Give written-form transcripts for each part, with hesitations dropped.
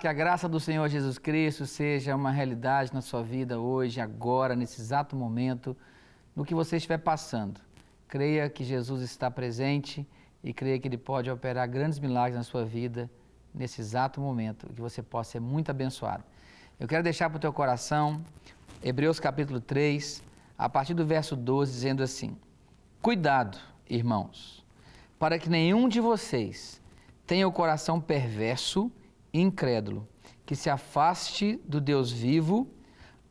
que a graça do Senhor Jesus Cristo seja uma realidade na sua vida hoje, agora, nesse exato momento, no que você estiver passando. Creia que Jesus está presente e creia que Ele pode operar grandes milagres na sua vida nesse exato momento, que você possa ser muito abençoado. Eu quero deixar para o teu coração Hebreus capítulo 3, a partir do verso 12, dizendo assim: Cuidado, irmãos, para que nenhum de vocês tenha o coração perverso e incrédulo, que se afaste do Deus vivo.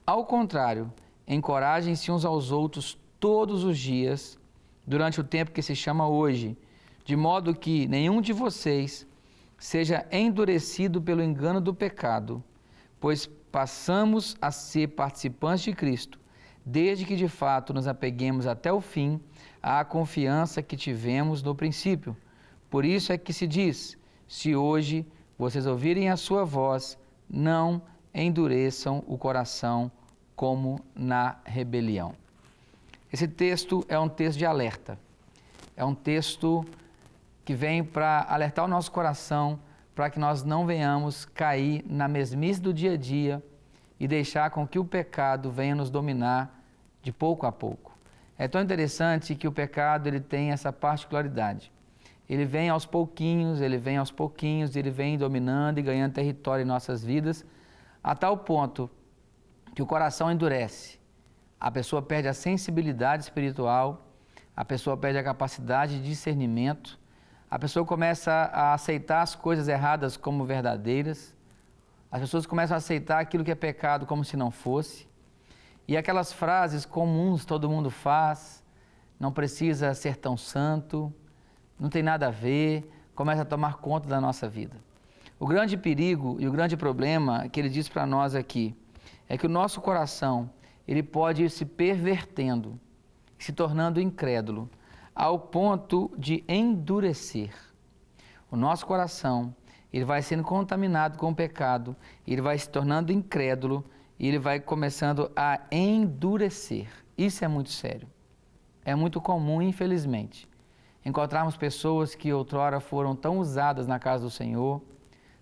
Ao contrário, encorajem-se uns aos outros todos os dias, durante o tempo que se chama hoje, de modo que nenhum de vocês seja endurecido pelo engano do pecado, pois passamos a ser participantes de Cristo, desde que de fato nos apeguemos até o fim à confiança que tivemos no princípio. Por isso é que se diz: se hoje vocês ouvirem a sua voz, não endureçam o coração como na rebelião. Esse texto é um texto de alerta, é um texto que vem para alertar o nosso coração para que nós não venhamos cair na mesmice do dia a dia e deixar com que o pecado venha nos dominar de pouco a pouco. É tão interessante que o pecado ele tem essa particularidade. Ele vem aos pouquinhos, ele vem dominando e ganhando território em nossas vidas, a tal ponto que o coração endurece. A pessoa perde a sensibilidade espiritual, a pessoa perde a capacidade de discernimento, a pessoa começa a aceitar as coisas erradas como verdadeiras, as pessoas começam a aceitar aquilo que é pecado como se não fosse, e aquelas frases comuns todo mundo faz, não precisa ser tão santo, não tem nada a ver, começa a tomar conta da nossa vida. O grande perigo e o grande problema que ele diz para nós aqui é que o nosso coração ele pode ir se pervertendo, se tornando incrédulo, ao ponto de endurecer. O nosso coração ele vai sendo contaminado com o pecado, ele vai se tornando incrédulo e ele vai começando a endurecer. Isso é muito sério. É muito comum, infelizmente, encontrarmos pessoas que outrora foram tão usadas na casa do Senhor,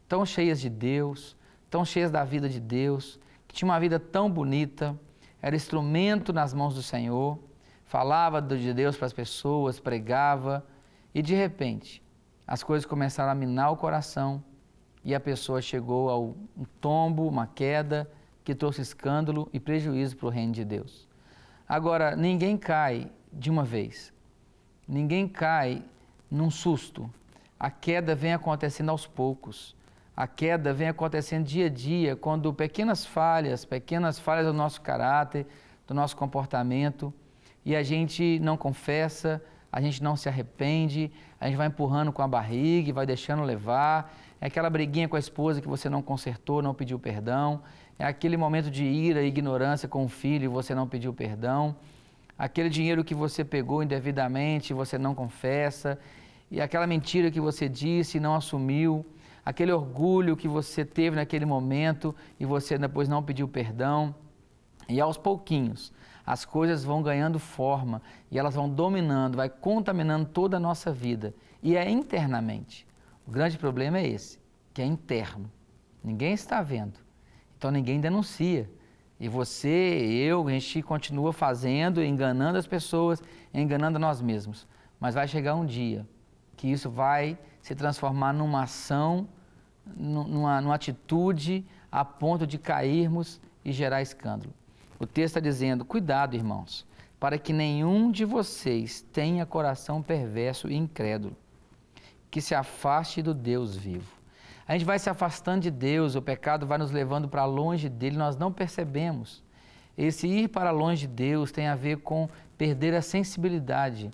tão cheias de Deus, tão cheias da vida de Deus, que tinham uma vida tão bonita, era instrumento nas mãos do Senhor, falava de Deus para as pessoas, pregava, e de repente as coisas começaram a minar o coração e a pessoa chegou a um tombo, uma queda, que trouxe escândalo e prejuízo para o reino de Deus. Agora, ninguém cai de uma vez. Ninguém cai num susto. A queda vem acontecendo aos poucos. A queda vem acontecendo dia a dia, quando pequenas falhas do nosso caráter, do nosso comportamento, e a gente não confessa, a gente não se arrepende, a gente vai empurrando com a barriga e vai deixando levar. É aquela briguinha com a esposa que você não consertou, não pediu perdão. É aquele momento de ira e ignorância com o filho e você não pediu perdão. Aquele dinheiro que você pegou indevidamente e você não confessa, e aquela mentira que você disse e não assumiu, aquele orgulho que você teve naquele momento e você depois não pediu perdão. E aos pouquinhos, as coisas vão ganhando forma e elas vão dominando, vai contaminando toda a nossa vida. E é internamente. O grande problema é esse, que é interno. Ninguém está vendo, então ninguém denuncia. E você, eu, a gente continua fazendo, enganando as pessoas, enganando nós mesmos. Mas vai chegar um dia que isso vai se transformar numa ação, numa atitude, a ponto de cairmos e gerar escândalo. O texto está dizendo: cuidado, irmãos, para que nenhum de vocês tenha coração perverso e incrédulo, que se afaste do Deus vivo. A gente vai se afastando de Deus, o pecado vai nos levando para longe dele, nós não percebemos. Esse ir para longe de Deus tem a ver com perder a sensibilidade,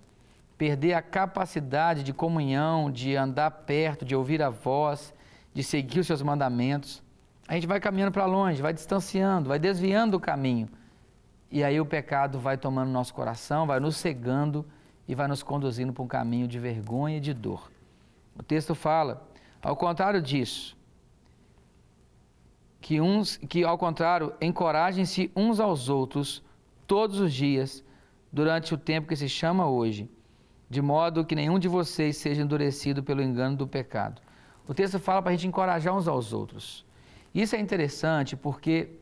perder a capacidade de comunhão, de andar perto, de ouvir a voz, de seguir os seus mandamentos. A gente vai caminhando para longe, vai distanciando, vai desviando do caminho. E aí o pecado vai tomando nosso coração, vai nos cegando e vai nos conduzindo para um caminho de vergonha e de dor. O texto fala, ao contrário disso, que ao contrário, encorajem-se uns aos outros todos os dias, durante o tempo que se chama hoje, de modo que nenhum de vocês seja endurecido pelo engano do pecado. O texto fala para a gente encorajar uns aos outros. Isso é interessante porque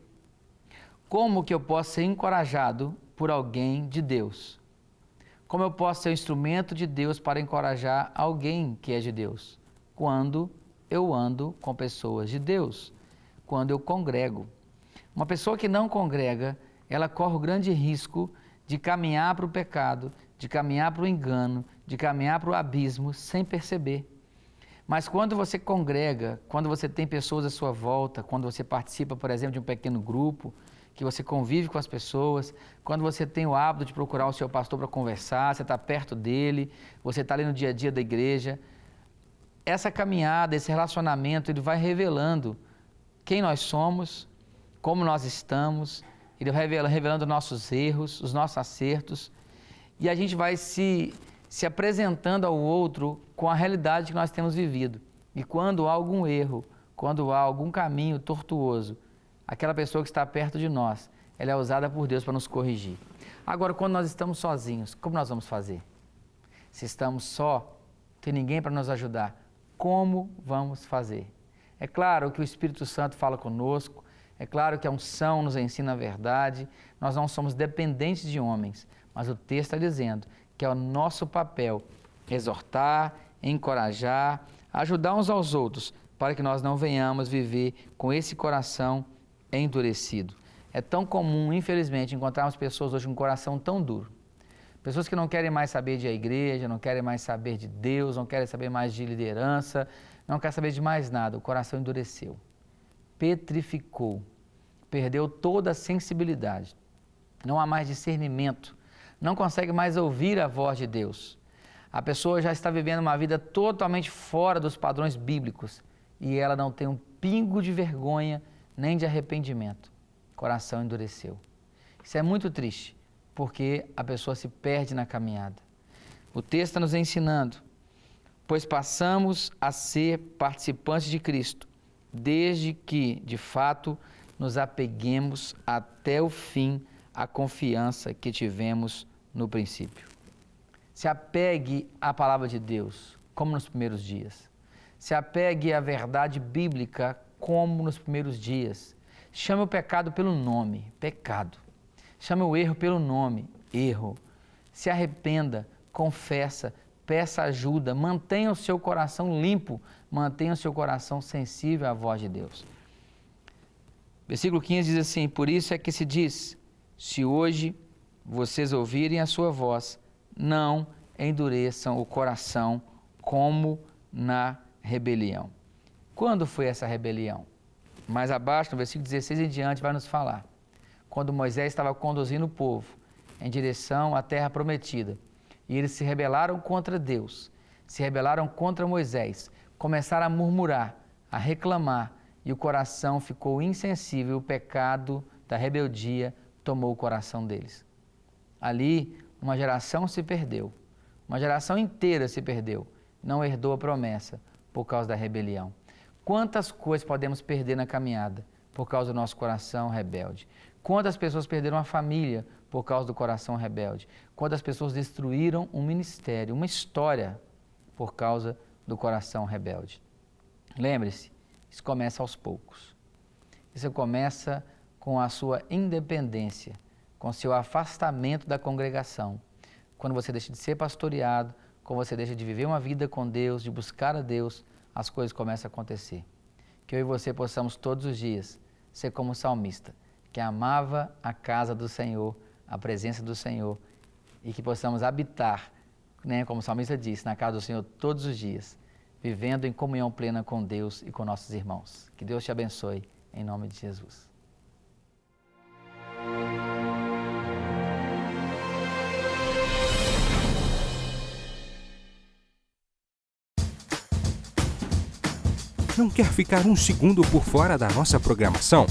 como que eu posso ser encorajado por alguém de Deus? Como eu posso ser um instrumento de Deus para encorajar alguém que é de Deus? Quando eu ando com pessoas de Deus, quando eu congrego. Uma pessoa que não congrega, ela corre o grande risco de caminhar para o pecado, de caminhar para o engano, de caminhar para o abismo sem perceber. Mas quando você congrega, quando você tem pessoas à sua volta, quando você participa, por exemplo, de um pequeno grupo, que você convive com as pessoas, quando você tem o hábito de procurar o seu pastor para conversar, você está perto dele, você está ali no dia a dia da igreja, essa caminhada, esse relacionamento, ele vai revelando quem nós somos, como nós estamos, ele vai revelando nossos erros, os nossos acertos, e a gente vai se apresentando ao outro com a realidade que nós temos vivido. E quando há algum erro, quando há algum caminho tortuoso, aquela pessoa que está perto de nós, ela é usada por Deus para nos corrigir. Agora, quando nós estamos sozinhos, como nós vamos fazer? Se estamos só, tem ninguém para nos ajudar, como vamos fazer? É claro que o Espírito Santo fala conosco, é claro que a unção nos ensina a verdade, nós não somos dependentes de homens, mas o texto está dizendo que é o nosso papel exortar, encorajar, ajudar uns aos outros, para que nós não venhamos viver com esse coração endurecido. É tão comum, infelizmente, encontrarmos pessoas hoje com um coração tão duro. Pessoas que não querem mais saber de igreja, não querem mais saber de Deus, não querem saber mais de liderança, não querem saber de mais nada. O coração endureceu, petrificou, perdeu toda a sensibilidade. Não há mais discernimento, não consegue mais ouvir a voz de Deus. A pessoa já está vivendo uma vida totalmente fora dos padrões bíblicos e ela não tem um pingo de vergonha nem de arrependimento. O coração endureceu. Isso é muito triste, porque a pessoa se perde na caminhada. O texto está nos ensinando, pois passamos a ser participantes de Cristo, desde que, de fato, nos apeguemos até o fim à confiança que tivemos no princípio. Se apegue à palavra de Deus, como nos primeiros dias. Se apegue à verdade bíblica, como nos primeiros dias. Chame o pecado pelo nome, pecado. Chame o erro pelo nome, erro. Se arrependa, confessa, peça ajuda, mantenha o seu coração limpo, mantenha o seu coração sensível à voz de Deus. Versículo 15 diz assim, por isso é que se diz, se hoje vocês ouvirem a sua voz, não endureçam o coração como na rebelião. Quando foi essa rebelião? Mais abaixo, no versículo 16 em diante, vai nos falar. Quando Moisés estava conduzindo o povo em direção à terra prometida, e eles se rebelaram contra Deus, se rebelaram contra Moisés, começaram a murmurar, a reclamar, e o coração ficou insensível, o pecado da rebeldia tomou o coração deles. Ali, uma geração se perdeu, uma geração inteira se perdeu, não herdou a promessa por causa da rebelião. Quantas coisas podemos perder na caminhada por causa do nosso coração rebelde? Quantas pessoas perderam a família por causa do coração rebelde? Quantas pessoas destruíram um ministério, uma história por causa do coração rebelde? Lembre-se, isso começa aos poucos. Isso começa com a sua independência, com o seu afastamento da congregação. Quando você deixa de ser pastoreado, quando você deixa de viver uma vida com Deus, de buscar a Deus, as coisas começam a acontecer. Que eu e você possamos todos os dias ser como o salmista, que amava a casa do Senhor, a presença do Senhor, e que possamos habitar, como o salmista disse, na casa do Senhor todos os dias, vivendo em comunhão plena com Deus e com nossos irmãos. Que Deus te abençoe, em nome de Jesus. Não quer ficar um segundo por fora da nossa programação?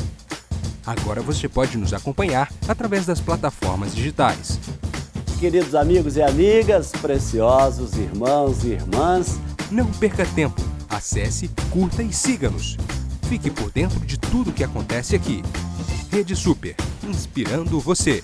Agora você pode nos acompanhar através das plataformas digitais. Queridos amigos e amigas, preciosos irmãos e irmãs, não perca tempo, acesse, curta e siga-nos. Fique por dentro de tudo o que acontece aqui. Rede Super, inspirando você.